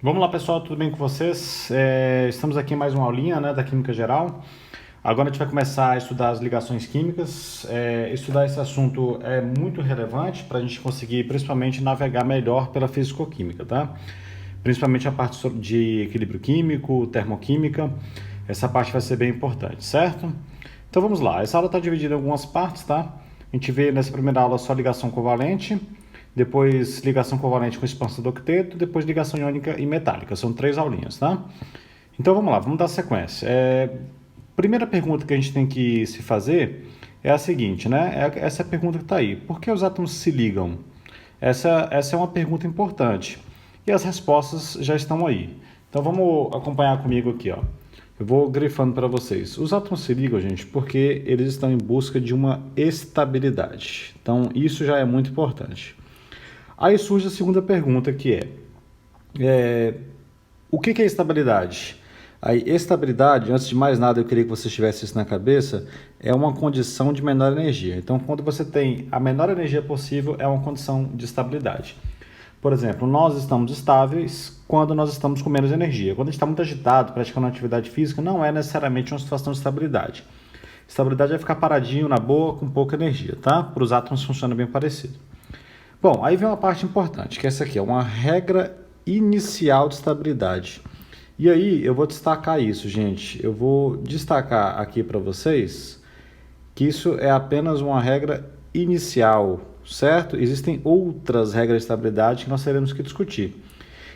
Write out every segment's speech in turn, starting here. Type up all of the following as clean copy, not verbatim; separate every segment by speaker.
Speaker 1: Vamos lá, pessoal, tudo bem com vocês? Estamos aqui em mais uma aulinha, né, da Química Geral. Agora a gente vai começar a estudar as ligações químicas. Estudar esse assunto é muito relevante para a gente conseguir, principalmente, navegar melhor pela físico-química, tá? Principalmente a parte de equilíbrio químico, termoquímica. Essa parte vai ser bem importante, certo? Então vamos lá. Essa aula está dividida em algumas partes, tá? A gente vê nessa primeira aula só ligação covalente, depois ligação covalente com expansão do octeto, depois ligação iônica e metálica. São 3 aulinhas, tá? Então vamos lá, vamos dar sequência. Primeira pergunta que a gente tem que se fazer é a seguinte, né? Essa é a pergunta que está aí. Por que os átomos se ligam? Essa é uma pergunta importante. E as respostas já estão aí. Então vamos acompanhar comigo aqui, ó. Eu vou grifando para vocês. Os átomos se ligam, gente, porque eles estão em busca de uma estabilidade. Então isso já é muito importante. Aí surge a segunda pergunta, que o que é estabilidade? Aí, estabilidade, antes de mais nada, eu queria que você tivesse isso na cabeça, é uma condição de menor energia. Então, quando você tem a menor energia possível, é uma condição de estabilidade. Por exemplo, nós estamos estáveis quando nós estamos com menos energia. Quando a gente está muito agitado, praticando atividade física, não é necessariamente uma situação de estabilidade. Estabilidade é ficar paradinho, na boa, com pouca energia, tá? Para os átomos funciona bem parecido. Bom, aí vem uma parte importante, que essa aqui é uma regra inicial de estabilidade. E aí eu vou destacar isso, gente. Eu vou destacar aqui para vocês que isso é apenas uma regra inicial, certo? Existem outras regras de estabilidade que nós teremos que discutir.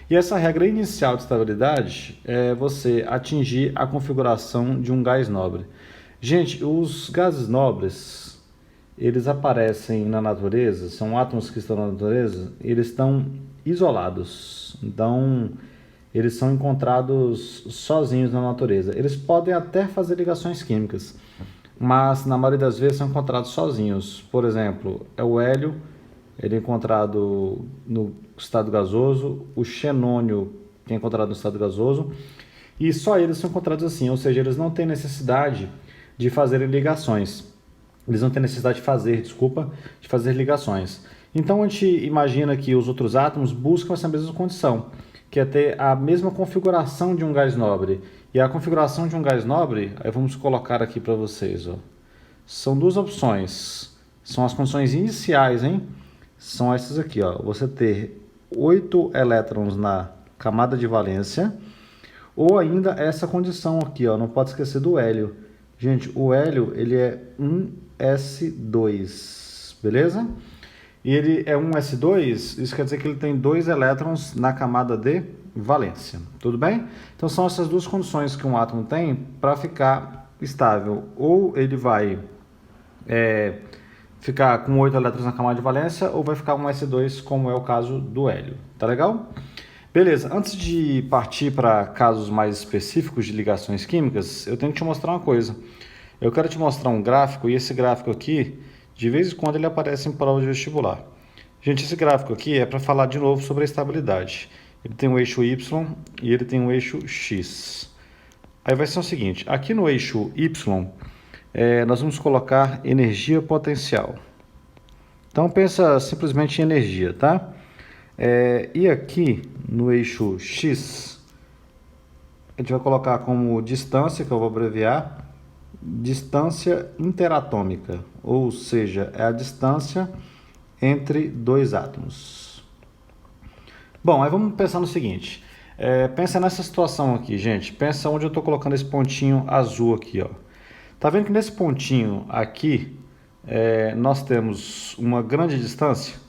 Speaker 1: E essa regra inicial de estabilidade é você atingir a configuração de um gás nobre. Gente, os gases nobres, eles aparecem na natureza, são átomos que estão na natureza, eles estão isolados. Então, eles são encontrados sozinhos na natureza. Eles podem até fazer ligações químicas, mas na maioria das vezes são encontrados sozinhos. Por exemplo, o hélio, ele é encontrado no estado gasoso, o xenônio, que é encontrado no estado gasoso, e só eles são encontrados assim, ou seja, eles não têm necessidade de fazerem ligações. Eles não têm necessidade de fazer ligações. Então a gente imagina que os outros átomos buscam essa mesma condição, que é ter a mesma configuração de um gás nobre. E a configuração de um gás nobre, aí vamos colocar aqui para vocês, ó. São duas opções. São as condições iniciais, hein? São essas aqui, ó. Você ter 8 elétrons na camada de valência, ou ainda essa condição aqui, ó. Não pode esquecer do hélio. Gente, o hélio, ele é 1s2, beleza? E ele é 1s2, isso quer dizer que ele tem 2 elétrons na camada de valência, tudo bem? Então são essas duas condições que um átomo tem para ficar estável. Ou ele vai ficar com 8 elétrons na camada de valência, ou vai ficar 1s2, como é o caso do hélio, tá legal? Beleza, antes de partir para casos mais específicos de ligações químicas, eu tenho que te mostrar uma coisa. Eu quero te mostrar um gráfico, e esse gráfico aqui, de vez em quando ele aparece em prova de vestibular. Gente, esse gráfico aqui é para falar de novo sobre a estabilidade. Ele tem um eixo Y e ele tem um eixo X. Aí vai ser o seguinte, aqui no eixo Y, nós vamos colocar energia potencial. Então pensa simplesmente em energia, tá? E aqui no eixo X, a gente vai colocar como distância, que eu vou abreviar, distância interatômica, ou seja, é a distância entre dois átomos. Bom, aí vamos pensar no seguinte, pensa nessa situação aqui, gente, pensa onde eu estou colocando esse pontinho azul aqui, ó. Tá vendo que nesse pontinho aqui, nós temos uma grande distância?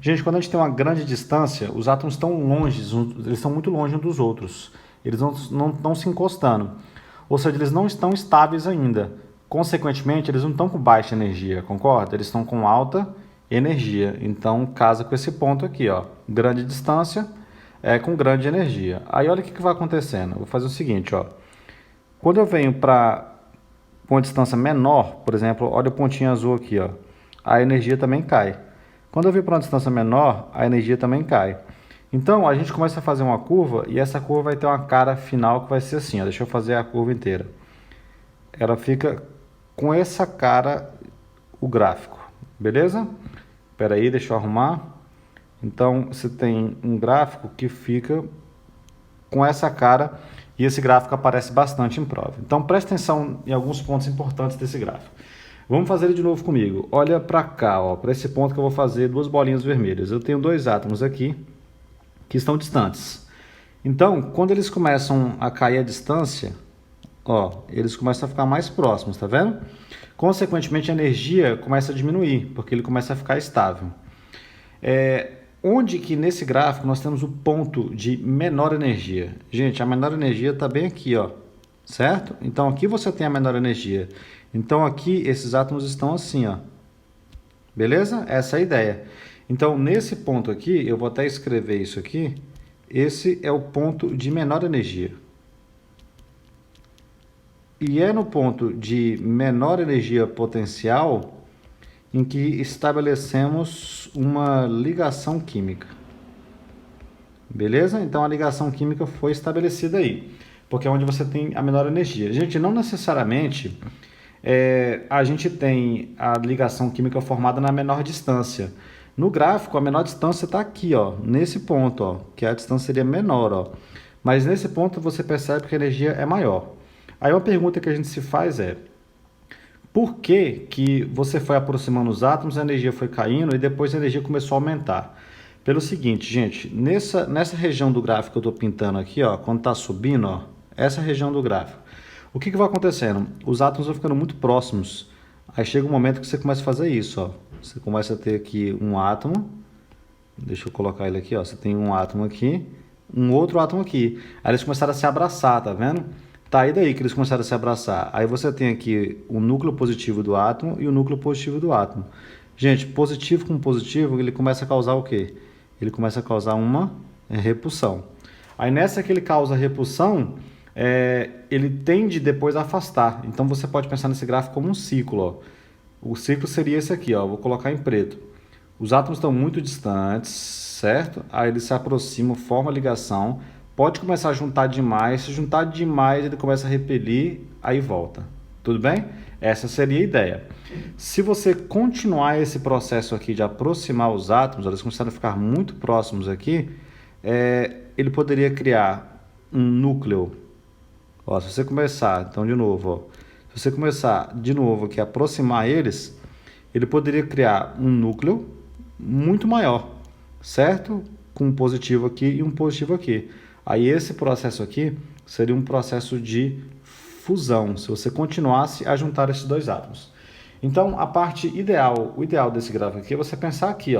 Speaker 1: Gente, quando a gente tem uma grande distância, os átomos estão longe, eles estão muito longe uns dos outros. Eles não estão se encostando. Ou seja, eles não estão estáveis ainda. Consequentemente, eles não estão com baixa energia, concorda? Eles estão com alta energia. Então, casa com esse ponto aqui, ó. Grande distância com grande energia. Aí, olha o que vai acontecendo. Eu vou fazer o seguinte, ó. Quando eu venho para uma distância menor, por exemplo, olha o pontinho azul aqui, ó. A energia também cai. Quando eu venho para uma distância menor, a energia também cai. Então, a gente começa a fazer uma curva e essa curva vai ter uma cara final que vai ser assim, ó. Deixa eu fazer a curva inteira. Ela fica com essa cara, o gráfico, beleza? Espera aí, deixa eu arrumar. Então, você tem um gráfico que fica com essa cara e esse gráfico aparece bastante em prova. Então preste atenção em alguns pontos importantes desse gráfico. Vamos fazer ele de novo comigo. Olha para cá, para esse ponto que eu vou fazer duas bolinhas vermelhas. Eu tenho dois átomos aqui que estão distantes. Então, quando eles começam a cair a distância, eles começam a ficar mais próximos, tá vendo? Consequentemente, a energia começa a diminuir, porque ele começa a ficar estável. Onde que nesse gráfico nós temos o ponto de menor energia? Gente, a menor energia está bem aqui, certo? Então, aqui você tem a menor energia. Então, aqui esses átomos estão assim, beleza? Essa é a ideia. Então, nesse ponto aqui, eu vou até escrever isso aqui. Esse é o ponto de menor energia. E é no ponto de menor energia potencial em que estabelecemos uma ligação química. Beleza? Então, a ligação química foi estabelecida aí, porque é onde você tem a menor energia. Gente, não necessariamente a gente tem a ligação química formada na menor distância. No gráfico, a menor distância está aqui, nesse ponto, que a distância seria menor. Mas nesse ponto você percebe que a energia é maior. Aí uma pergunta que a gente se faz é: por que que você foi aproximando os átomos, a energia foi caindo e depois a energia começou a aumentar? Pelo seguinte, gente, nessa região do gráfico que eu estou pintando aqui, quando está subindo, essa região do gráfico, o que vai acontecendo? Os átomos vão ficando muito próximos. Aí chega um momento que você começa a fazer isso, Você começa a ter aqui um átomo. Deixa eu colocar ele aqui, Você tem um átomo aqui, um outro átomo aqui. Aí eles começaram a se abraçar, tá vendo? Tá aí daí que eles começaram a se abraçar. Aí você tem aqui o núcleo positivo do átomo e o núcleo positivo do átomo. Gente, positivo com positivo, ele começa a causar o quê? Ele começa a causar uma repulsão. Aí nessa que ele causa repulsão, ele tende depois a afastar. Então você pode pensar nesse gráfico como um ciclo. O ciclo seria esse aqui, vou colocar em preto. Os átomos estão muito distantes, certo? Aí eles se aproximam, formam a ligação. Pode começar a juntar demais. Se juntar demais, ele começa a repelir, aí volta. Tudo bem? Essa seria a ideia. Se você continuar esse processo aqui de aproximar os átomos, eles começaram a ficar muito próximos aqui, ele poderia criar um núcleo. Se você começar, então de novo, se você começar de novo aqui a aproximar eles, ele poderia criar um núcleo muito maior, certo? Com um positivo aqui e um positivo aqui. Aí esse processo aqui seria um processo de fusão, se você continuasse a juntar esses dois átomos. Então, a parte ideal, o ideal desse gráfico aqui é você pensar aqui,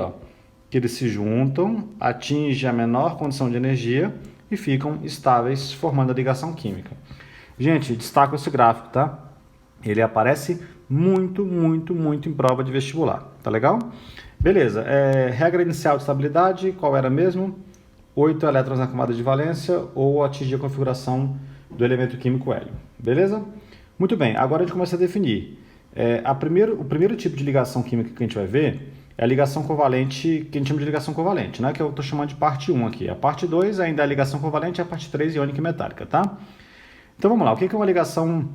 Speaker 1: que eles se juntam, atingem a menor condição de energia e ficam estáveis, formando a ligação química. Gente, destaco esse gráfico, tá? Ele aparece muito, muito, muito em prova de vestibular, tá legal? Beleza, regra inicial de estabilidade, qual era mesmo? 8 elétrons na camada de valência ou atingir a configuração do elemento químico hélio, beleza? Muito bem, agora a gente começa a definir. O primeiro tipo de ligação química que a gente vai ver é a ligação covalente, que a gente chama de ligação covalente, né? Que eu estou chamando de parte 1 aqui. A parte 2 ainda é a ligação covalente e a parte 3 iônica e metálica, tá? Então vamos lá, o que é uma ligação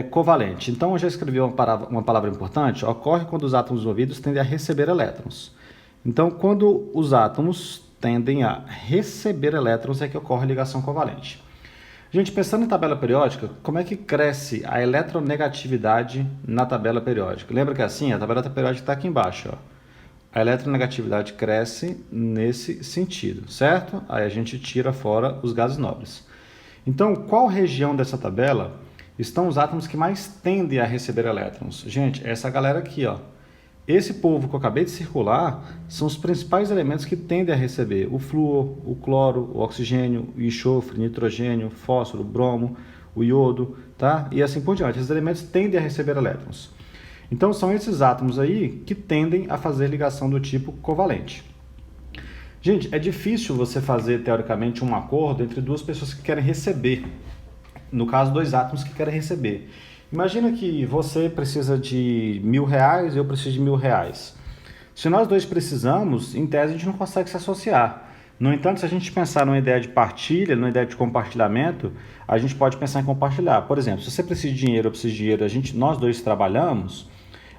Speaker 1: covalente? Então eu já escrevi uma palavra importante. Ocorre quando os átomos envolvidos tendem a receber elétrons. Então quando os átomos tendem a receber elétrons é que ocorre a ligação covalente. Gente, pensando em tabela periódica, como é que cresce a eletronegatividade na tabela periódica? Lembra que é assim? A tabela periódica está aqui embaixo. A eletronegatividade cresce nesse sentido, certo? Aí a gente tira fora os gases nobres. Então, qual região dessa tabela estão os átomos que mais tendem a receber elétrons? Gente, essa galera aqui, Esse povo que eu acabei de circular são os principais elementos que tendem a receber o flúor, o cloro, o oxigênio, o enxofre, nitrogênio, fósforo, bromo, o iodo, tá? E assim por diante. Esses elementos tendem a receber elétrons. Então são esses átomos aí que tendem a fazer ligação do tipo covalente. Gente, é difícil você fazer teoricamente um acordo entre duas pessoas que querem receber. No caso, dois átomos que querem receber. Imagina que você precisa de R$1.000 e eu preciso de R$1.000. Se nós dois precisamos, em tese a gente não consegue se associar. No entanto, se a gente pensar numa ideia de partilha, numa ideia de compartilhamento, a gente pode pensar em compartilhar. Por exemplo, se você precisa de dinheiro, eu preciso de dinheiro, nós dois trabalhamos,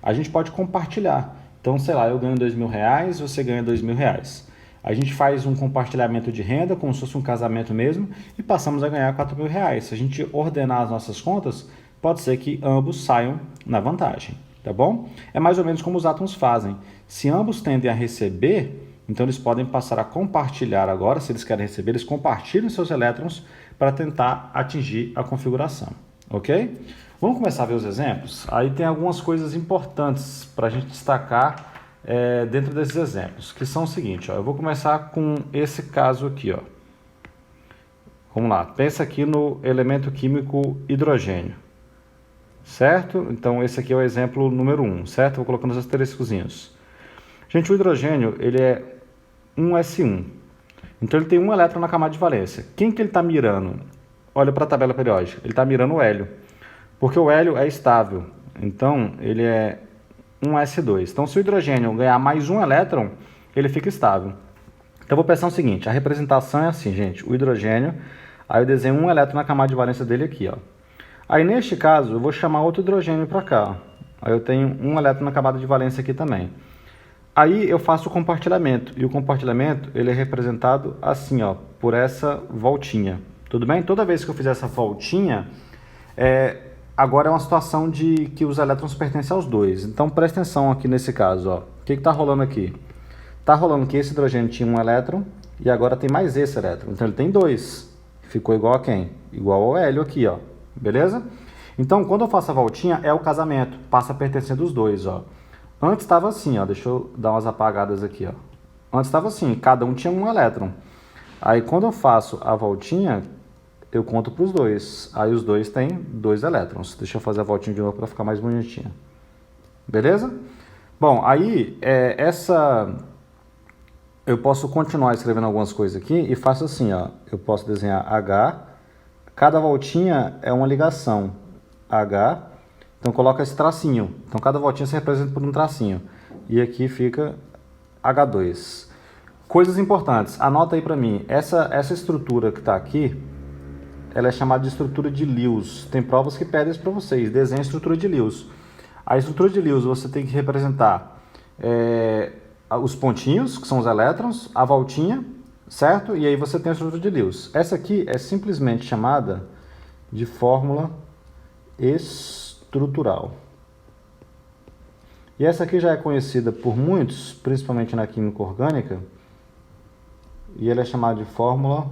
Speaker 1: a gente pode compartilhar. Então, sei lá, eu ganho R$2.000, você ganha R$2.000. A gente faz um compartilhamento de renda, como se fosse um casamento mesmo, e passamos a ganhar R$ 4.000. Se a gente ordenar as nossas contas, pode ser que ambos saiam na vantagem, tá bom? É mais ou menos como os átomos fazem. Se ambos tendem a receber, então eles podem passar a compartilhar agora. Se eles querem receber, eles compartilham seus elétrons para tentar atingir a configuração, ok? Vamos começar a ver os exemplos? Aí tem algumas coisas importantes para a gente destacar dentro desses exemplos, que são o seguinte, ó, eu vou começar com esse caso aqui, ó. Vamos lá, pensa aqui no elemento químico hidrogênio, certo? Então esse aqui é o exemplo número 1, certo? Vou colocando os asteriscozinhos. Gente, o hidrogênio, ele é um S1, então ele tem um elétron na camada de valência. Quem que ele está mirando? Olha para a tabela periódica, ele está mirando o hélio, porque o hélio é estável, então ele é um S2. Então, se o hidrogênio ganhar mais um elétron, ele fica estável. Então, eu vou pensar o seguinte, a representação é assim, gente, o hidrogênio, aí eu desenho um elétron na camada de valência dele aqui, ó. Aí, neste caso, eu vou chamar outro hidrogênio para cá, ó. Aí eu tenho um elétron na camada de valência aqui também. Aí, eu faço o compartilhamento, e o compartilhamento, ele é representado assim, ó, por essa voltinha, tudo bem? Toda vez que eu fizer essa voltinha, agora é uma situação de que os elétrons pertencem aos dois. Então, presta atenção aqui nesse caso, ó. O que está rolando aqui? Está rolando que esse hidrogênio tinha um elétron e agora tem mais esse elétron. Então, ele tem dois. Ficou igual a quem? Igual ao hélio aqui, ó. Beleza? Então, quando eu faço a voltinha, é o casamento. Passa a pertencer dos dois, ó. Antes estava assim, ó. Deixa eu dar umas apagadas aqui, ó. Antes estava assim, cada um tinha um elétron. Aí, quando eu faço a voltinha, eu conto para os dois. Aí os dois têm 2 elétrons. Deixa eu fazer a voltinha de novo para ficar mais bonitinha. Beleza? Bom, aí eu posso continuar escrevendo algumas coisas aqui e faço assim, ó. Eu posso desenhar H. Cada voltinha é uma ligação. H. Então coloca esse tracinho. Então cada voltinha se representa por um tracinho. E aqui fica H2. Coisas importantes. Anota aí para mim. Essa estrutura que está aqui, ela é chamada de estrutura de Lewis. Tem provas que pedem isso para vocês. Desenhe a estrutura de Lewis. A estrutura de Lewis você tem que representar os pontinhos, que são os elétrons, a voltinha, certo? E aí você tem a estrutura de Lewis. Essa aqui é simplesmente chamada de fórmula estrutural. E essa aqui já é conhecida por muitos, principalmente na química orgânica, e ela é chamada de fórmula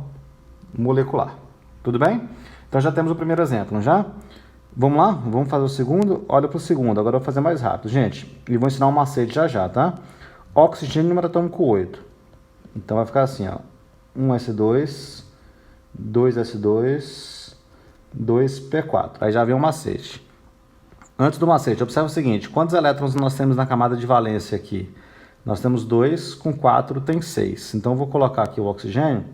Speaker 1: molecular. Tudo bem? Então já temos o primeiro exemplo, não já? Vamos lá? Vamos fazer o segundo? Olha para o segundo, agora eu vou fazer mais rápido. Gente, e vou ensinar um macete já, tá? Oxigênio número atômico 8. Então vai ficar assim, ó. 1s2, 2s2, 2p4. Aí já vem um macete. Antes do macete, observa o seguinte. Quantos elétrons nós temos na camada de valência aqui? Nós temos 2, com 4 tem 6. Então eu vou colocar aqui o oxigênio.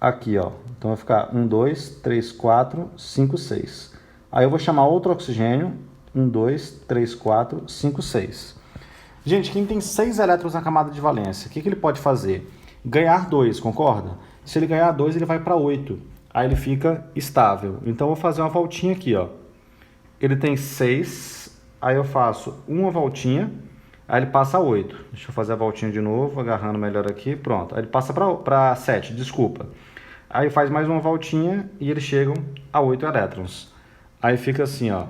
Speaker 1: Aqui, ó. Então vai ficar 1, 2, 3, 4, 5, 6. Aí eu vou chamar outro oxigênio. 1, 2, 3, 4, 5, 6. Gente, quem tem 6 elétrons na camada de valência, o que ele pode fazer? Ganhar 2, concorda? Se ele ganhar 2, ele vai para 8. Aí ele fica estável. Então eu vou fazer uma voltinha aqui, ó. Ele tem 6, aí eu faço uma voltinha, aí ele passa a 8. Deixa eu fazer a voltinha de novo, agarrando melhor aqui. Pronto, aí ele passa para 7, desculpa. Aí faz mais uma voltinha e eles chegam a 8 elétrons. Aí fica assim, ó.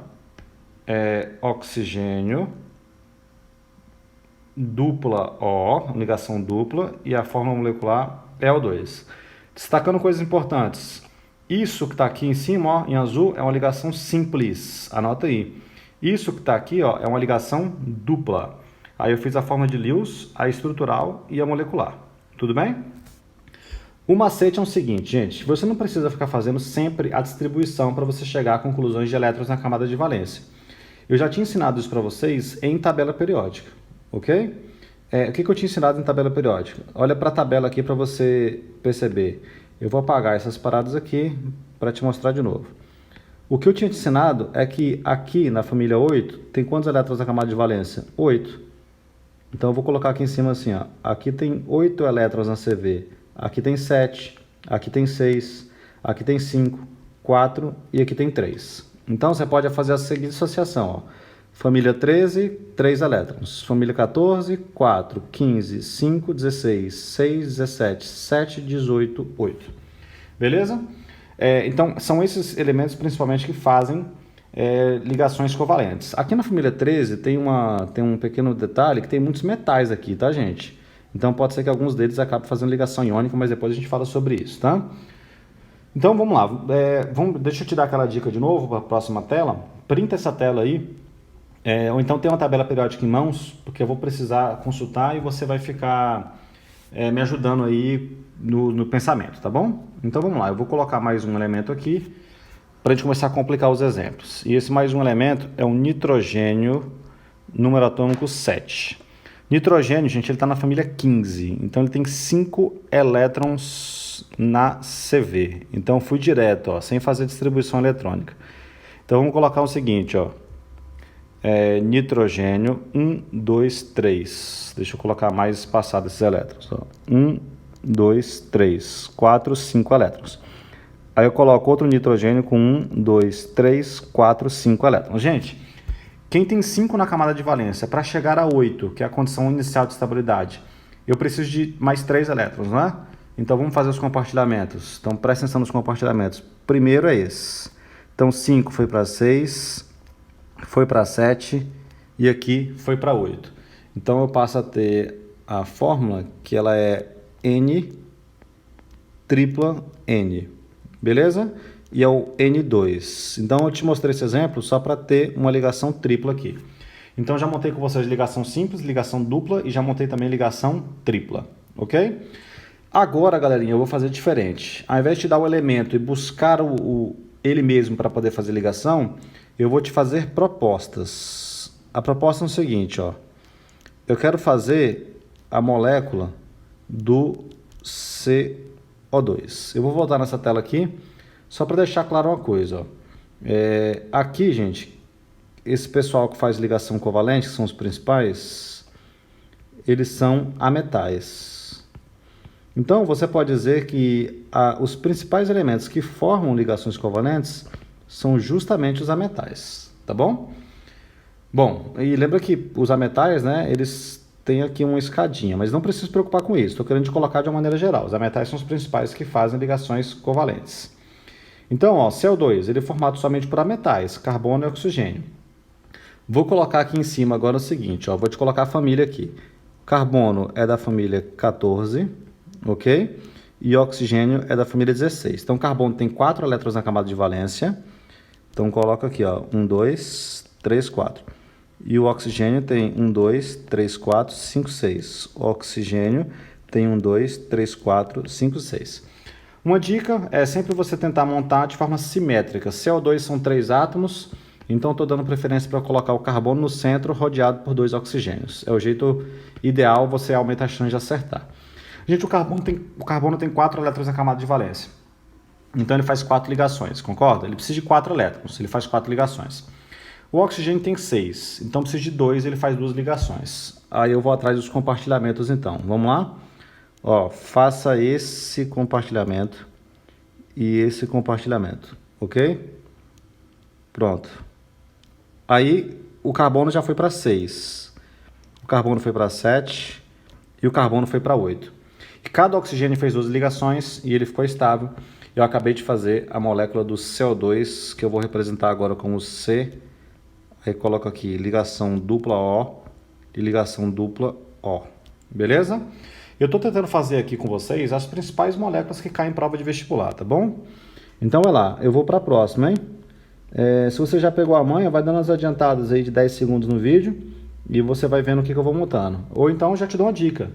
Speaker 1: Oxigênio, dupla O, ligação dupla, e a fórmula molecular é O2. Destacando coisas importantes. Isso que está aqui em cima, ó, em azul, é uma ligação simples. Anota aí. Isso que está aqui, ó, é uma ligação dupla. Aí eu fiz a forma de Lewis, a estrutural e a molecular. Tudo bem? O macete é o seguinte, gente. Você não precisa ficar fazendo sempre a distribuição para você chegar a conclusões de elétrons na camada de valência. Eu já tinha ensinado isso para vocês em tabela periódica, ok? O que eu tinha ensinado em tabela periódica? Olha para a tabela aqui para você perceber. Eu vou apagar essas paradas aqui para te mostrar de novo. O que eu tinha te ensinado é que aqui na família 8, tem quantos elétrons na camada de valência? 8. Então eu vou colocar aqui em cima assim, ó. Aqui tem 8 elétrons na CV. Aqui tem 7, aqui tem 6, aqui tem 5, 4 e aqui tem 3. Então você pode fazer a seguinte associação, ó. Família 13, 3 elétrons. Família 14, 4, 15, 5, 16, 6, 17, 7, 18, 8. Beleza? Então, são esses elementos principalmente que fazem ligações covalentes. Aqui na família 13 tem um pequeno detalhe que tem muitos metais aqui, tá, gente? Então pode ser que alguns deles acabem fazendo ligação iônica, mas depois a gente fala sobre isso, tá? Então vamos lá, deixa eu te dar aquela dica de novo para a próxima tela. Printa essa tela aí, ou então tem uma tabela periódica em mãos, porque eu vou precisar consultar e você vai ficar me ajudando aí no pensamento, tá bom? Então vamos lá, eu vou colocar mais um elemento aqui para a gente começar a complicar os exemplos. E esse mais um elemento é um nitrogênio, número atômico 7. Nitrogênio, gente, ele está na família 15, então ele tem 5 elétrons na CV. Então fui direto, ó, sem fazer distribuição eletrônica. Então vamos colocar o seguinte, ó, nitrogênio 1, 2, 3. Deixa eu colocar mais espaçado esses elétrons. Ó. 1, 2, 3, 4, 5 elétrons. Aí eu coloco outro nitrogênio com 1, 2, 3, 4, 5 elétrons. Gente, quem tem 5 na camada de valência, para chegar a 8, que é a condição inicial de estabilidade, eu preciso de mais 3 elétrons, não é? Então vamos fazer os compartilhamentos. Então presta atenção nos compartilhamentos. Primeiro é esse. Então 5 foi para 6, foi para 7 e aqui foi para 8. Então eu passo a ter a fórmula que ela é N tripla N. Beleza? E é o N2. Então eu te mostrei esse exemplo só para ter uma ligação tripla aqui. Então já montei com vocês ligação simples, ligação dupla e já montei também ligação tripla, ok? Agora, galerinha, eu vou fazer diferente. Ao invés de dar o elemento e buscar ele mesmo para poder fazer ligação, eu vou te fazer propostas. A proposta é o seguinte, ó. Eu quero fazer a molécula do CO2. Eu vou voltar nessa tela aqui, só para deixar claro uma coisa. Ó. Aqui, gente, esse pessoal que faz ligação covalente, que são os principais, eles são ametais. Então, você pode dizer que os principais elementos que formam ligações covalentes são justamente os ametais, tá bom? Bom, e lembra que os ametais, né, eles têm aqui uma escadinha, mas não precisa se preocupar com isso, estou querendo te colocar de uma maneira geral. Os ametais são os principais que fazem ligações covalentes. Então, ó, CO2, ele é formado somente por ametais, carbono e oxigênio. Vou colocar aqui em cima agora o seguinte, ó, vou te colocar a família aqui. Carbono é da família 14, ok? E oxigênio é da família 16. Então, carbono tem 4 elétrons na camada de valência. Então, coloca aqui, ó, 1, 2, 3, 4. E o oxigênio tem 1, 2, 3, 4, 5, 6. O oxigênio tem 1, 2, 3, 4, 5, 6. Uma dica é sempre você tentar montar de forma simétrica. CO2 são 3 átomos, então estou dando preferência para colocar o carbono no centro, rodeado por 2 oxigênios. É o jeito ideal, você aumenta a chance de acertar. Gente, o carbono tem 4 elétrons na camada de valência. Então ele faz 4 ligações, concorda? Ele precisa de 4 elétrons, ele faz 4 ligações. O oxigênio tem 6, então precisa de 2, ele faz 2 ligações. Aí eu vou atrás dos compartilhamentos então. Vamos lá? Ó, faça esse compartilhamento e esse compartilhamento, ok? Pronto. Aí o carbono já foi para 6, o carbono foi para 7 e o carbono foi para 8. E cada oxigênio fez 2 ligações e ele ficou estável. Eu acabei de fazer a molécula do CO2, que eu vou representar agora como C. Aí coloco aqui ligação dupla O e ligação dupla O. Beleza? Eu estou tentando fazer aqui com vocês as principais moléculas que caem em prova de vestibular, tá bom? Então, vai lá, eu vou para a próxima, hein? Se você já pegou a manha, vai dando as adiantadas aí de 10 segundos no vídeo e você vai vendo o que eu vou montando. Ou então, eu já te dou uma dica.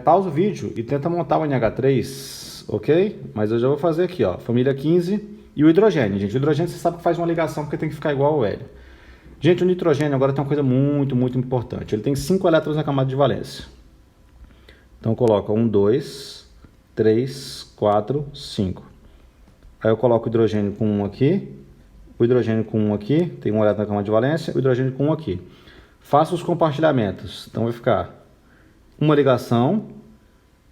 Speaker 1: Pausa o vídeo e tenta montar o NH3, ok? Mas eu já vou fazer aqui, ó, família 15 e o hidrogênio, gente. O hidrogênio você sabe que faz uma ligação porque tem que ficar igual ao hélio. Gente, o nitrogênio agora tem uma coisa muito, muito importante. Ele tem 5 elétrons na camada de valência. Então, coloca 1, 2, 3, 4, 5. Aí eu coloco o hidrogênio com 1 aqui, o hidrogênio com 1 aqui, tem um elétron na camada de valência, o hidrogênio com 1 aqui. Faço os compartilhamentos. Então, vai ficar uma ligação,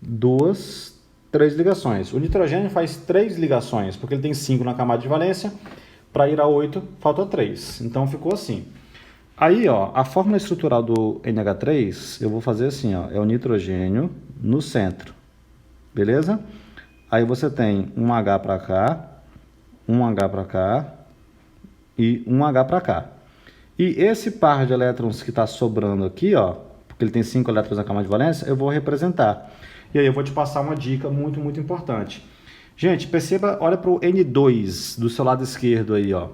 Speaker 1: 2, 3 ligações. O nitrogênio faz 3 ligações, porque ele tem 5 na camada de valência. Para ir a 8, falta 3. Então, ficou assim. Aí, ó, a fórmula estrutural do NH3, eu vou fazer assim, ó, é o nitrogênio no centro, beleza? Aí você tem um H para cá, um H para cá e um H para cá. E esse par de elétrons que está sobrando aqui, ó, porque ele tem 5 elétrons na camada de valência, eu vou representar. E aí eu vou te passar uma dica muito, muito importante. Gente, perceba, olha para o N2 do seu lado esquerdo aí, ó.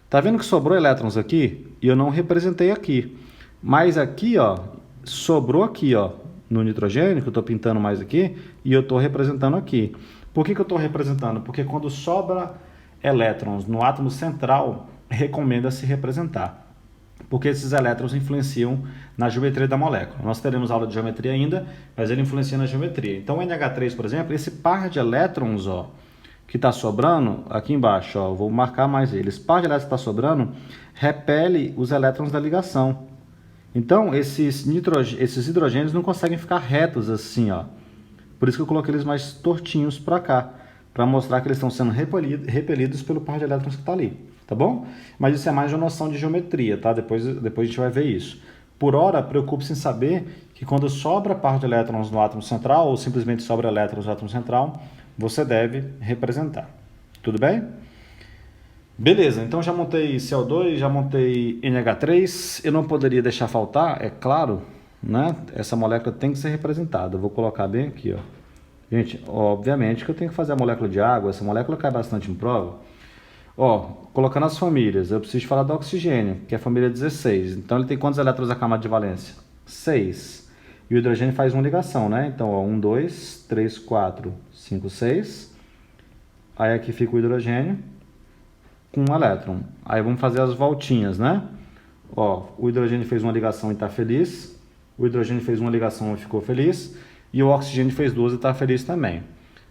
Speaker 1: Tá vendo que sobrou elétrons aqui? E eu não representei aqui. Mas aqui, ó, sobrou aqui, ó, no nitrogênio, que eu estou pintando mais aqui, e eu estou representando aqui. Por que eu estou representando? Porque quando sobra elétrons no átomo central, recomenda-se representar. Porque esses elétrons influenciam na geometria da molécula. Nós teremos aula de geometria ainda, mas ele influencia na geometria. Então, o NH3, por exemplo, esse par de elétrons, ó, que está sobrando, aqui embaixo, ó, vou marcar mais ele. Esse par de elétrons que está sobrando repele os elétrons da ligação. Então, esses hidrogênios não conseguem ficar retos assim, ó. Por isso que eu coloquei eles mais tortinhos para cá, para mostrar que eles estão sendo repelidos pelo par de elétrons que está ali. Tá bom? Mas isso é mais uma noção de geometria, tá? Depois a gente vai ver isso. Por hora, preocupe-se em saber que quando sobra par de elétrons no átomo central, ou simplesmente sobra elétrons no átomo central, você deve representar. Tudo bem? Beleza, então já montei CO2, já montei NH3. Eu não poderia deixar faltar, é claro, né? Essa molécula tem que ser representada. Eu vou colocar bem aqui, ó. Gente, obviamente que eu tenho que fazer a molécula de água. Essa molécula cai bastante em prova. Ó, colocando as famílias, eu preciso falar do oxigênio, que é a família 16. Então ele tem quantos elétrons na camada de valência? 6. E o hidrogênio faz uma ligação, né? Então, ó, 1, 2, 3, 4, 5, 6. Aí aqui fica o hidrogênio com um elétron. Aí vamos fazer as voltinhas, né? Ó, o hidrogênio fez uma ligação e está feliz. O hidrogênio fez uma ligação e ficou feliz. E o oxigênio fez duas e está feliz também.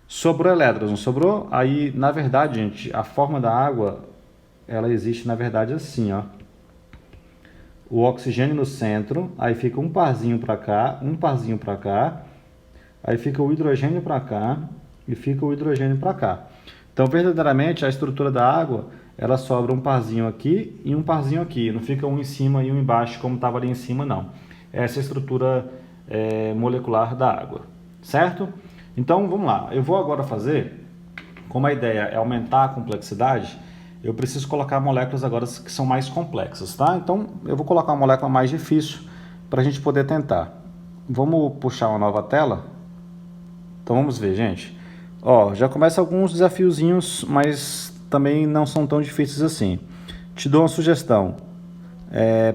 Speaker 1: Sobrou elétrons, não sobrou? Aí, na verdade, gente, a forma da água, ela existe, na verdade, assim, ó. O oxigênio no centro, aí fica um parzinho para cá, um parzinho para cá, aí fica o hidrogênio para cá e fica o hidrogênio para cá. Então, verdadeiramente, a estrutura da água, ela sobra um parzinho aqui e um parzinho aqui. Não fica um em cima e um embaixo, como estava ali em cima, não. Essa é a estrutura molecular da água, certo? Então, vamos lá. Eu vou agora fazer, como a ideia é aumentar a complexidade, eu preciso colocar moléculas agora que são mais complexas, tá? Então, eu vou colocar uma molécula mais difícil para a gente poder tentar. Vamos puxar uma nova tela? Então, vamos ver, gente. Ó, já começa alguns desafiozinhos, mas também não são tão difíceis assim. Te dou uma sugestão.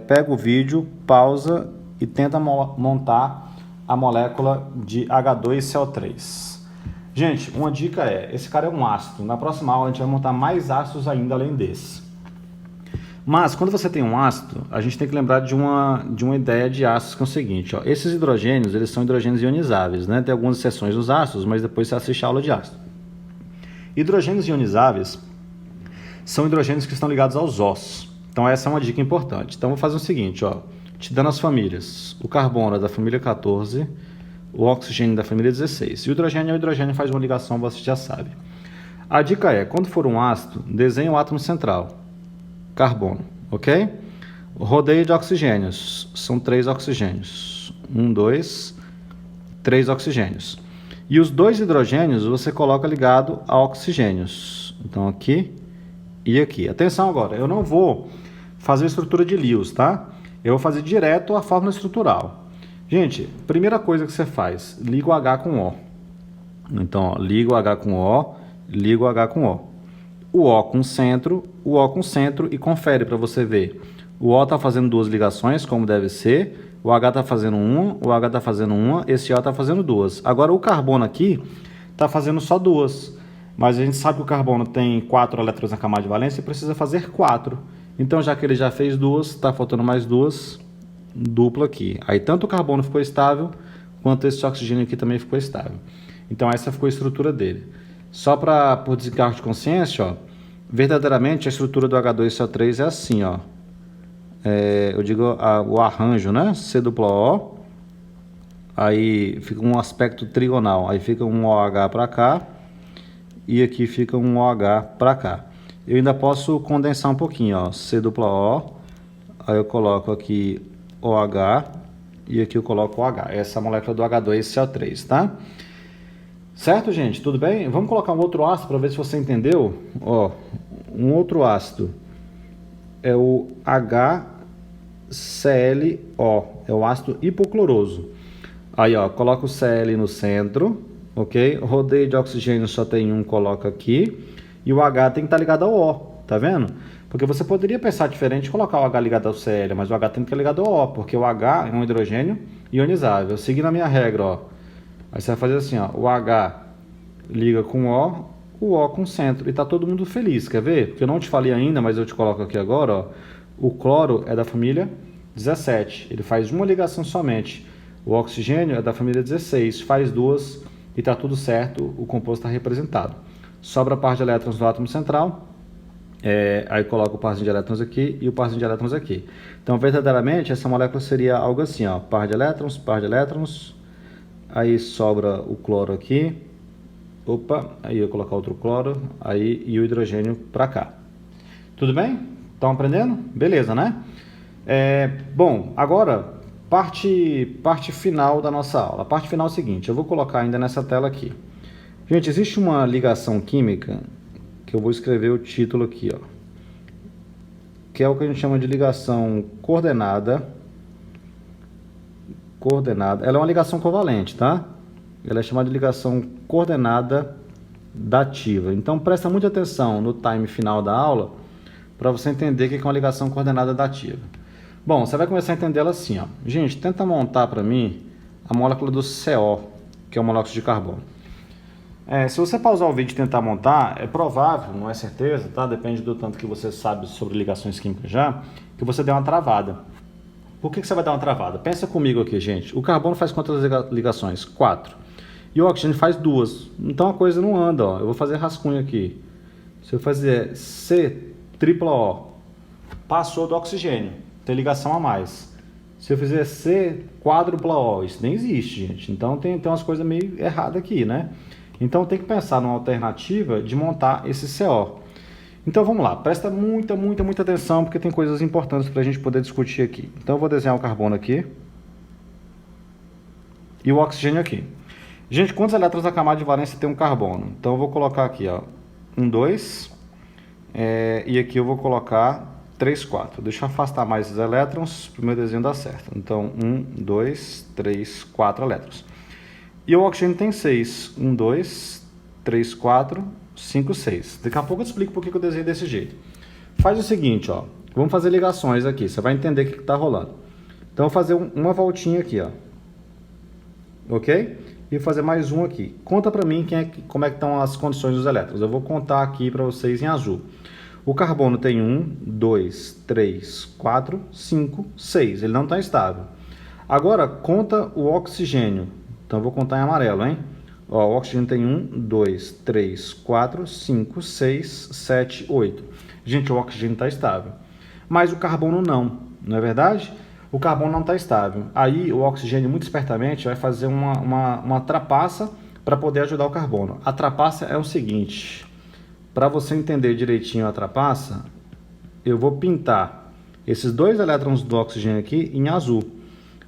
Speaker 1: Pega o vídeo, pausa e tenta montar a molécula de H2CO3. Gente, uma dica esse cara é um ácido. Na próxima aula a gente vai montar mais ácidos ainda além desse. Mas quando você tem um ácido, a gente tem que lembrar de uma ideia de ácidos que é o seguinte, ó, esses hidrogênios, eles são hidrogênios ionizáveis, né? Tem algumas exceções dos ácidos, mas depois você assiste a aula de ácido. Hidrogênios ionizáveis são hidrogênios que estão ligados aos Os. Então essa é uma dica importante. Então vou fazer o seguinte, ó, te dando as famílias. O carbono é da família 14, o oxigênio da família 16. E o hidrogênio faz uma ligação, você já sabe. A dica é, quando for um ácido, desenhe o átomo central, carbono, ok? O rodeio de oxigênios, são 3 oxigênios. 1, 2, 3 oxigênios. E os 2 hidrogênios você coloca ligado a oxigênios. Então aqui e aqui. Atenção agora, eu não vou fazer a estrutura de Lewis, tá? Eu vou fazer direto a fórmula estrutural. Gente, primeira coisa que você faz, liga o H com O. Então, ó, liga o H com O, liga o H com O. O O com centro e confere para você ver. O O está fazendo 2 ligações, como deve ser. O H está fazendo 1, o H está fazendo 1, esse O está fazendo 2. Agora, o carbono aqui está fazendo só 2. Mas a gente sabe que o carbono tem 4 elétrons na camada de valência e precisa fazer 4. Então, já que ele já fez 2, está faltando mais 2, dupla aqui. Aí, tanto o carbono ficou estável, quanto esse oxigênio aqui também ficou estável. Então, essa ficou a estrutura dele. Só por descargo de consciência, ó, verdadeiramente a estrutura do H2CO3 é assim, ó. Eu digo o arranjo, né? C+O, aí fica um aspecto trigonal. Aí fica um OH para cá e aqui fica um OH para cá. Eu ainda posso condensar um pouquinho, ó, C+O, Aí eu coloco aqui OH e aqui eu coloco OH. Essa é a molécula do H2CO3, tá? Certo, gente? Tudo bem? Vamos colocar um outro ácido para ver se você entendeu. Ó, um outro ácido é o HClO, é o ácido hipocloroso. Aí, ó, coloca o Cl no centro, ok? Rodeio de oxigênio só tem um, coloca aqui. E o H tem que estar ligado ao O, tá vendo? Porque você poderia pensar diferente e colocar o H ligado ao Cl, mas o H tem que estar ligado ao O, porque o H é um hidrogênio ionizável. Seguindo a minha regra, ó. Aí você vai fazer assim, ó, o H liga com o O com o centro, e tá todo mundo feliz, quer ver? Porque eu não te falei ainda, mas eu te coloco aqui agora, ó. O cloro é da família 17, ele faz uma ligação somente. O oxigênio é da família 16, faz duas e tá tudo certo, o composto está representado. Sobra a parte de elétrons do átomo central, aí coloca o parzinho de elétrons aqui e o parzinho de elétrons aqui. Então, verdadeiramente, essa molécula seria algo assim, ó, par de elétrons, aí sobra o cloro aqui, opa, aí eu colocar outro cloro, aí e o hidrogênio para cá. Tudo bem? Estão aprendendo? Beleza, né? Bom, agora, parte final da nossa aula. A parte final é o seguinte, eu vou colocar ainda nessa tela aqui. Gente, existe uma ligação química, que eu vou escrever o título aqui, ó, que é o que a gente chama de ligação coordenada. Ela é uma ligação covalente, tá? Ela é chamada de ligação coordenada dativa. Então, presta muita atenção no time final da aula para você entender o que é uma ligação coordenada dativa. Bom, você vai começar a entender ela assim, ó. Gente, tenta montar para mim a molécula do CO, que é o monóxido de carbono. Se você pausar o vídeo e tentar montar, é provável, não é certeza, tá? Depende do tanto que você sabe sobre ligações químicas já, que você dê uma travada. Por que você vai dar uma travada? Pensa comigo aqui, gente. O carbono faz quantas ligações? 4. E o oxigênio faz 2. Então a coisa não anda, ó. Eu vou fazer rascunho aqui. Se eu fazer C tripla O, passou do oxigênio, tem ligação a mais. Se eu fizer C quádrupla O, isso nem existe, gente. Então tem umas coisas meio erradas aqui, né? Então tem que pensar numa alternativa de montar esse CO. Então vamos lá, presta muita atenção, porque tem coisas importantes para a gente poder discutir aqui. Então eu vou desenhar o carbono aqui e o oxigênio aqui. Gente, quantos elétrons na camada de valência tem um carbono? Então eu vou colocar aqui, ó, 1, 2, e aqui eu vou colocar 3, 4. Deixa eu afastar mais os elétrons para o meu desenho dar certo. Então 1, 2, 3, 4 elétrons. E o oxigênio tem 6. 1, 2, 3, 4, 5, 6. Daqui a pouco eu te explico por que eu desenhei desse jeito. Faz o seguinte, ó. Vamos fazer ligações aqui. Você vai entender o que está rolando. Então, eu vou fazer uma voltinha aqui, ó. Ok? E vou fazer mais um aqui. Conta para mim como é que estão as condições dos elétrons. Eu vou contar aqui para vocês em azul. O carbono tem 1, 2, 3, 4, 5, 6. Ele não está estável. Agora, conta o oxigênio. Então, eu vou contar em amarelo, hein? Ó, o oxigênio tem 1, 2, 3, 4, 5, 6, 7, 8. Gente, o oxigênio está estável. Mas o carbono não é verdade? O carbono não está estável. Aí, o oxigênio, muito espertamente, vai fazer uma trapaça para poder ajudar o carbono. A trapaça é o seguinte, para você entender direitinho a trapaça, eu vou pintar esses 2 elétrons do oxigênio aqui em azul.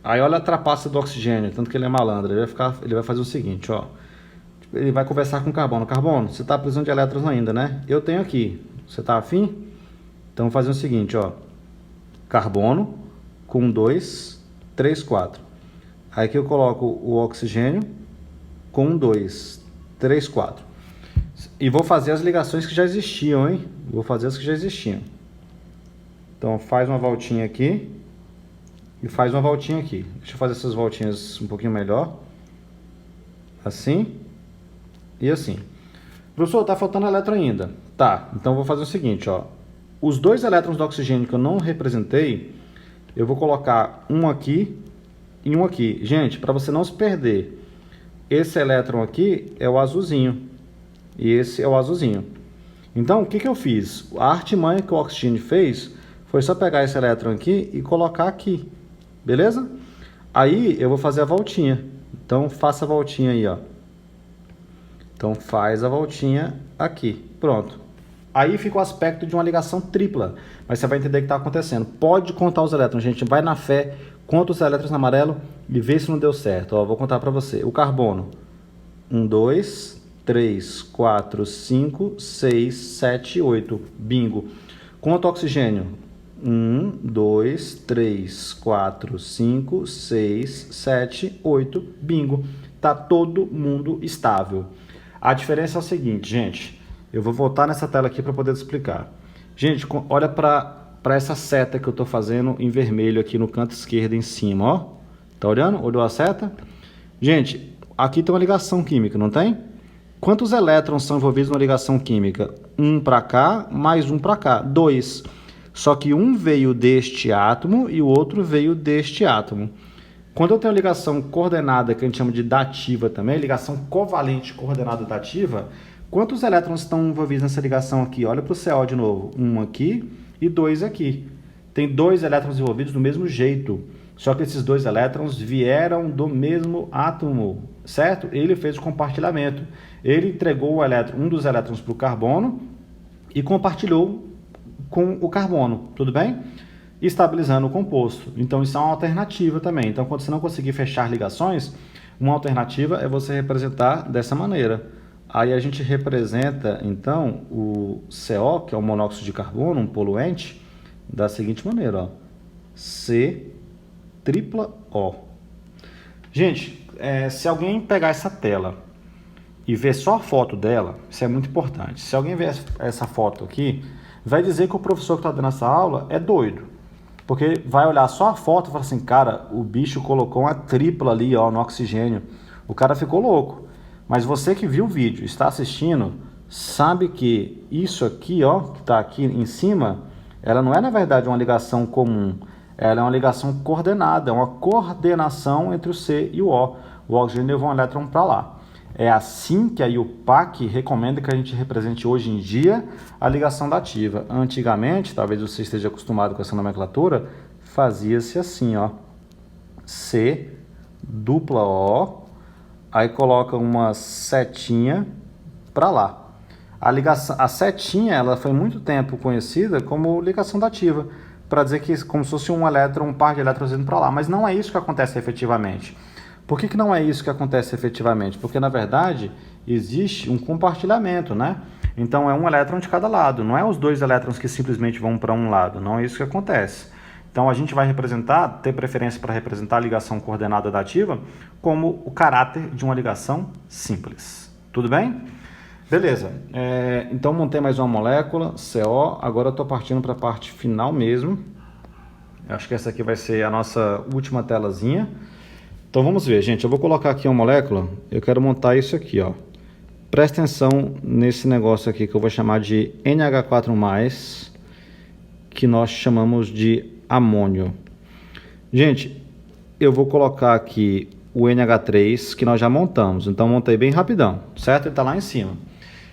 Speaker 1: Aí olha a trapaça do oxigênio, tanto que ele é malandro, ele vai fazer o seguinte, ó. Ele vai conversar com o carbono. Carbono, você está precisando de elétrons ainda, né? Eu tenho aqui. Você está afim? Então, vou fazer o seguinte, ó. Carbono com 2, 3, 4. Aí aqui eu coloco o oxigênio com 2, 3, 4. E vou fazer as ligações que já existiam, hein? Vou fazer as que já existiam. Então, faz uma voltinha aqui. E faz uma voltinha aqui. Deixa eu fazer essas voltinhas um pouquinho melhor. Assim. E assim. Professor, tá faltando elétron ainda. Tá, então eu vou fazer o seguinte, ó. Os 2 elétrons do oxigênio que eu não representei, eu vou colocar um aqui e um aqui. Gente, para você não se perder, esse elétron aqui é o azulzinho. E esse é o azulzinho. Então, o que eu fiz? A artimanha que o oxigênio fez foi só pegar esse elétron aqui e colocar aqui. Beleza? Aí eu vou fazer a voltinha. Então faça a voltinha aí, ó. Então faz a voltinha aqui. Pronto. Aí fica o aspecto de uma ligação tripla, mas você vai entender o que está acontecendo. Pode contar os elétrons, gente, vai na fé, conta os elétrons no amarelo e vê se não deu certo. Ó, vou contar para você. O carbono, 1, 2, 3, 4, 5, 6, 7, 8, bingo. Conta o oxigênio, 1, 2, 3, 4, 5, 6, 7, 8, bingo. Tá todo mundo estável. A diferença é o seguinte, gente, eu vou voltar nessa tela aqui para poder explicar. Gente, olha para essa seta que eu estou fazendo em vermelho aqui no canto esquerdo em cima, ó. Tá olhando? Olhou a seta? Gente, aqui tem uma ligação química, não tem? Quantos elétrons são envolvidos na ligação química? Um para cá, mais um para cá, 2. Só que um veio deste átomo e o outro veio deste átomo. Quando eu tenho ligação coordenada, que a gente chama de dativa também, ligação covalente coordenada dativa, quantos elétrons estão envolvidos nessa ligação aqui? Olha para o CO de novo, 1 aqui e 2 aqui. Tem 2 elétrons envolvidos do mesmo jeito, só que esses 2 elétrons vieram do mesmo átomo, certo? Ele fez o compartilhamento. Ele entregou um dos elétrons para o carbono e compartilhou com o carbono, tudo bem? Estabilizando o composto. Então isso é uma alternativa também. Então quando você não conseguir fechar ligações, uma alternativa é você representar dessa maneira. Aí a gente representa então o CO, que é o monóxido de carbono, um poluente, da seguinte maneira, ó. C tripla O. Gente, se alguém pegar essa tela e ver só a foto dela, isso é muito importante. Se alguém ver essa foto aqui, vai dizer que o professor que está dando essa aula é doido. Porque vai olhar só a foto e falar assim, cara, o bicho colocou uma tripla ali, ó, no oxigênio. O cara ficou louco. Mas você que viu o vídeo, está assistindo, sabe que isso aqui, ó, que está aqui em cima, ela não é na verdade uma ligação comum. Ela é uma ligação coordenada, é uma coordenação entre o C e o O. O oxigênio levou um elétron para lá. É assim que a IUPAC recomenda que a gente represente hoje em dia a ligação dativa. Antigamente, talvez você esteja acostumado com essa nomenclatura, fazia-se assim, ó. C, dupla O, aí coloca uma setinha para lá. A setinha, ela foi muito tempo conhecida como ligação dativa, para dizer que como se fosse um par de elétrons indo para lá, mas não é isso que acontece efetivamente. Por que não é isso que acontece efetivamente? Porque, na verdade, existe um compartilhamento, né? Então, é um elétron de cada lado. Não é os 2 elétrons que simplesmente vão para um lado. Não é isso que acontece. Então, a gente vai ter preferência para representar a ligação coordenada dativa como o caráter de uma ligação simples. Tudo bem? Beleza. Então, montei mais uma molécula, CO. Agora, eu estou partindo para a parte final mesmo. Eu acho que essa aqui vai ser a nossa última telazinha. Então vamos ver, gente, eu vou colocar aqui uma molécula, eu quero montar isso aqui, ó. Presta atenção nesse negócio aqui que eu vou chamar de NH4+, que nós chamamos de amônio. Gente, eu vou colocar aqui o NH3, que nós já montamos, então montei bem rapidão, certo? Ele está lá em cima.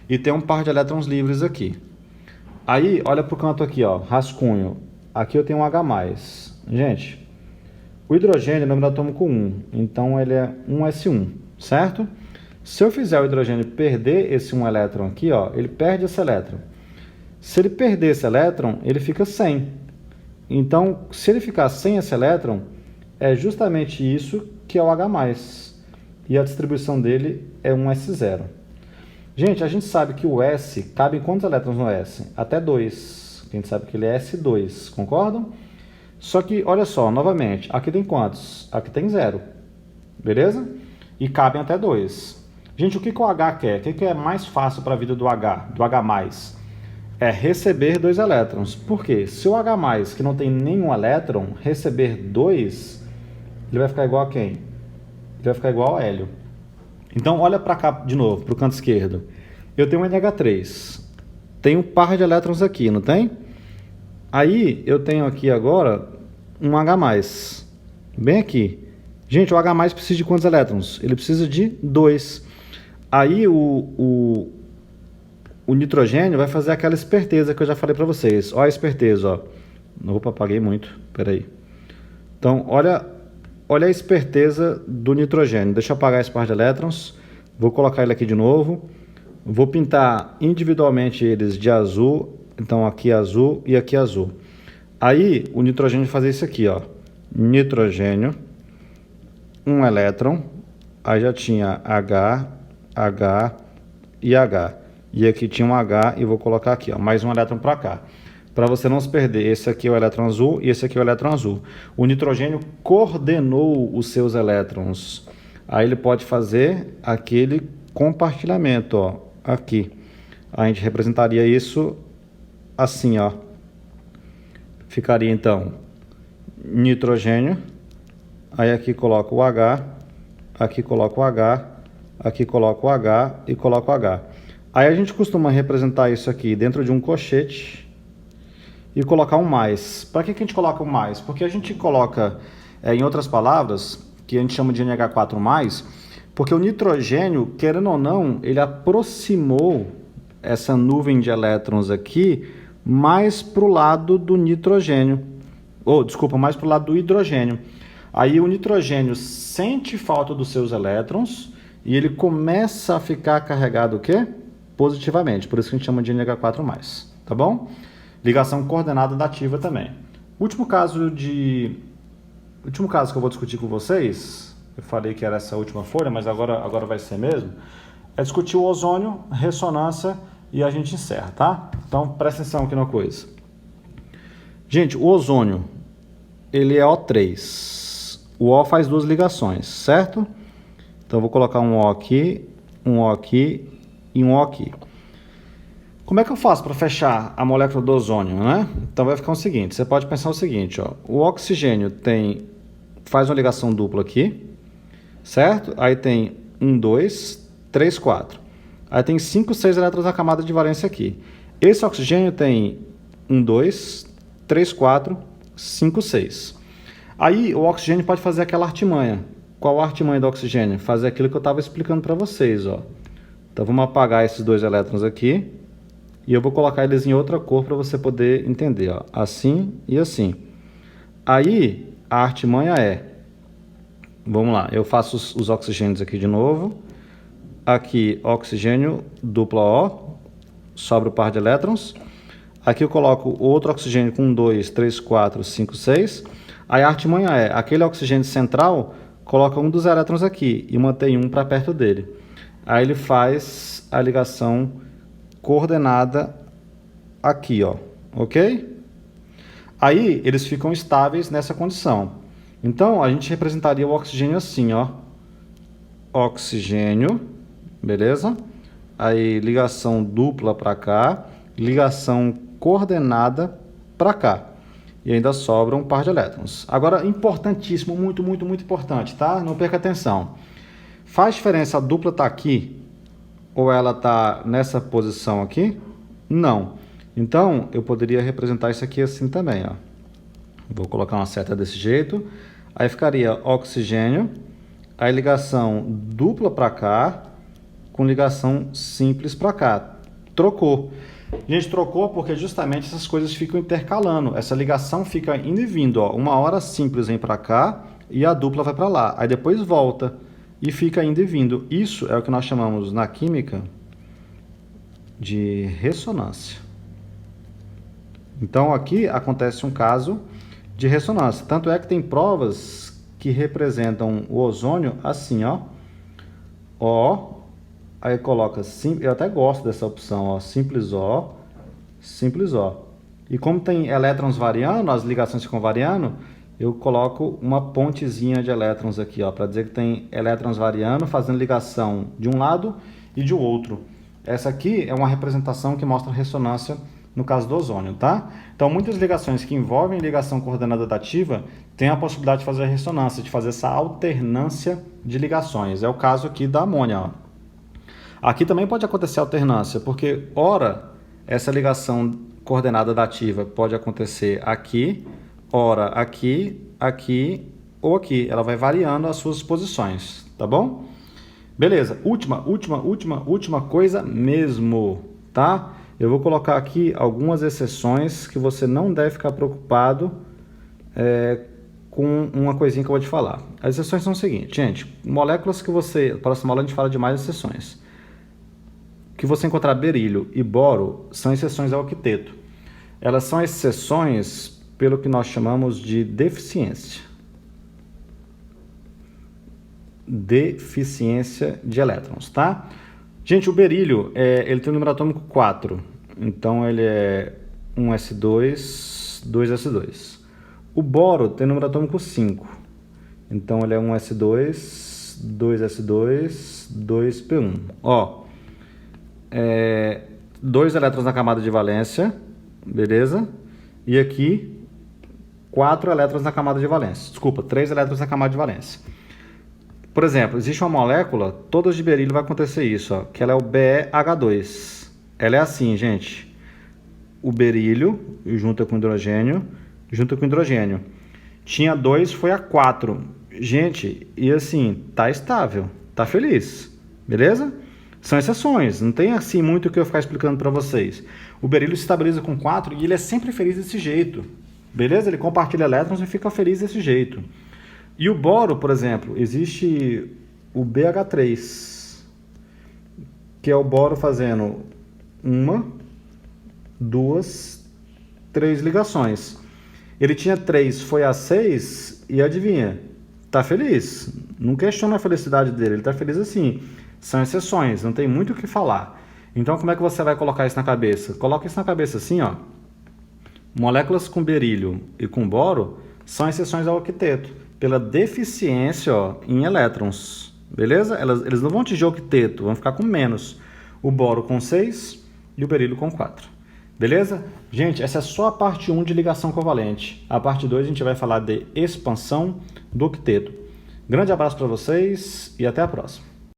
Speaker 1: E tem um par de elétrons livres aqui. Aí, olha para o canto aqui, ó, rascunho. Aqui eu tenho um H+. Gente, o hidrogênio é número atômico 1, então ele é 1s1, certo? Se eu fizer o hidrogênio perder esse 1 elétron aqui, ó, ele perde esse elétron. Se ele perder esse elétron, ele fica sem. Então, se ele ficar sem esse elétron, é justamente isso que é o H+. E a distribuição dele é 1s0. Gente, a gente sabe que o S, cabe quantos elétrons no S? Até 2. A gente sabe que ele é S2, concordam? Só que, olha só, novamente, aqui tem quantos? Aqui tem 0, beleza? E cabem até 2. Gente, o que o H quer? O que é mais fácil para a vida do H, É receber 2 elétrons. Por quê? Se o H+, que não tem nenhum elétron, receber 2, ele vai ficar igual a quem? Ele vai ficar igual ao hélio. Então, olha para cá de novo, para o canto esquerdo. Eu tenho um NH3. Tem um par de elétrons aqui, não tem? Aí, eu tenho aqui agora um H+, bem aqui. Gente, o H+, precisa de quantos elétrons? Ele precisa de 2. Aí, o nitrogênio vai fazer aquela esperteza que eu já falei para vocês. Olha a esperteza, ó. Opa, apaguei muito, peraí. Então, olha a esperteza do nitrogênio. Deixa eu apagar esse par de elétrons. Vou colocar ele aqui de novo. Vou pintar individualmente eles de azul, então aqui azul e aqui azul. Aí o nitrogênio vai fazer isso aqui, ó. Nitrogênio, um elétron, aí já tinha H, H e H. E aqui tinha um H e vou colocar aqui, ó, mais um elétron para cá. Para você não se perder, esse aqui é o elétron azul e esse aqui é o elétron azul. O nitrogênio coordenou os seus elétrons. Aí ele pode fazer aquele compartilhamento, ó, aqui. A gente representaria isso assim, ó. Ficaria então nitrogênio, aí aqui coloco o H, aqui coloco o H, aqui coloco o H e coloco o H. Aí a gente costuma representar isso aqui dentro de um colchete e colocar um mais. Para que a gente coloca um mais? Porque a gente coloca, em outras palavras, que a gente chama de NH4+, porque o nitrogênio, querendo ou não, ele aproximou essa nuvem de elétrons aqui mais para o lado do nitrogênio. Mais para o lado do hidrogênio. Aí o nitrogênio sente falta dos seus elétrons e ele começa a ficar carregado o quê? Positivamente. Por isso que a gente chama de NH4+. Tá bom? Ligação coordenada dativa também. Último caso que eu vou discutir com vocês, eu falei que era essa última folha, mas agora vai ser mesmo, é discutir o ozônio, ressonância e a gente encerra, tá? Então presta atenção aqui na coisa. Gente, o ozônio, ele é O3. O O faz duas ligações, certo? Então eu vou colocar um O aqui e um O aqui. Como é que eu faço para fechar a molécula do ozônio, né? Então vai ficar o seguinte, você pode pensar o seguinte, ó, o oxigênio faz uma ligação dupla aqui, certo? Aí tem 1, 2, 3, 4. Aí tem 5, 6 elétrons na camada de valência aqui. Esse oxigênio tem 1, 2, 3, 4, 5, 6. Aí o oxigênio pode fazer aquela artimanha. Qual a artimanha do oxigênio? Fazer aquilo que eu estava explicando para vocês, ó. Então vamos apagar esses dois elétrons aqui. E eu vou colocar eles em outra cor para você poder entender, ó. Assim e assim. Aí a artimanha vamos lá, eu faço os oxigênios aqui de novo. Aqui oxigênio dupla O, sobra o par de elétrons. Aqui eu coloco outro oxigênio com 2, 3, 4, 5, 6. Aí a artimanha aquele oxigênio central, coloca um dos elétrons aqui e mantém um para perto dele. Aí ele faz a ligação coordenada aqui, ó, ok? Aí eles ficam estáveis nessa condição. Então a gente representaria o oxigênio assim, ó, oxigênio, beleza? Aí ligação dupla para cá, ligação coordenada para cá. E ainda sobra um par de elétrons. Agora, importantíssimo, muito, muito, muito importante, tá? Não perca atenção. Faz diferença a dupla tá aqui ou ela tá nessa posição aqui? Não. Então, eu poderia representar isso aqui assim também, ó. Vou colocar uma seta desse jeito. Aí ficaria oxigênio, aí ligação dupla para cá, com ligação simples para cá. Trocou. A gente trocou porque justamente essas coisas ficam intercalando. Essa ligação fica indo e vindo, ó. Uma hora simples vem para cá e a dupla vai para lá. Aí depois volta e fica indo e vindo. Isso é o que nós chamamos na química de ressonância. Então aqui acontece um caso de ressonância. Tanto é que tem provas que representam o ozônio assim, ó. O, aí coloca, eu até gosto dessa opção, ó, simples O, simples O. E como tem elétrons variando, as ligações ficam variando, eu coloco uma pontezinha de elétrons aqui, ó, para dizer que tem elétrons variando, fazendo ligação de um lado e de outro. Essa aqui é uma representação que mostra ressonância no caso do ozônio, tá? Então, muitas ligações que envolvem ligação coordenada dativa têm a possibilidade de fazer a ressonância, de fazer essa alternância de ligações. É o caso aqui da amônia, ó. Aqui também pode acontecer alternância, porque, ora, essa ligação coordenada dativa pode acontecer aqui, ora aqui, aqui ou aqui. Ela vai variando as suas posições, tá bom? Beleza, última coisa mesmo, tá? Eu vou colocar aqui algumas exceções que você não deve ficar preocupado com uma coisinha que eu vou te falar. As exceções são o seguinte, gente, moléculas que você... Próxima aula a gente fala de mais exceções. que você encontrar berílio e boro são exceções ao octeto. Elas são exceções pelo que nós chamamos de deficiência. Deficiência de elétrons, tá? Gente, o berílio, ele tem o número atômico 4. Então, ele é 1s2, 2s2. O boro tem o número atômico 5. Então, ele é 1s2, 2s2, 2p1. Ó, 2 elétrons na camada de valência, beleza? E aqui, 4 elétrons na camada de valência. Desculpa, 3 elétrons na camada de valência. Por exemplo, existe uma molécula, todas de berílio vai acontecer isso, ó, que ela é o BeH2. Ela é assim, gente. O berílio junta com hidrogênio, Tinha 2, foi a 4. Gente, e assim, tá estável, tá feliz, beleza? São exceções, não tem assim muito o que eu ficar explicando para vocês. O berílio se estabiliza com 4 e ele é sempre feliz desse jeito, beleza? Ele compartilha elétrons e fica feliz desse jeito. E o boro, por exemplo, existe o BH3, que é o boro fazendo 1, 2, 3 ligações. Ele tinha 3, foi a 6 e adivinha, tá feliz. Não questiona a felicidade dele, ele tá feliz assim. São exceções, não tem muito o que falar. Então como é que você vai colocar isso na cabeça? Coloca isso na cabeça assim, ó. Moléculas com berílio e com boro são exceções ao octeto, pela deficiência, ó, em elétrons, beleza? Eles não vão atingir o octeto, vão ficar com menos. O boro com 6 e o berílio com 4, beleza? Gente, essa é só a parte 1 de ligação covalente. A parte 2 a gente vai falar de expansão do octeto. Grande abraço para vocês e até a próxima.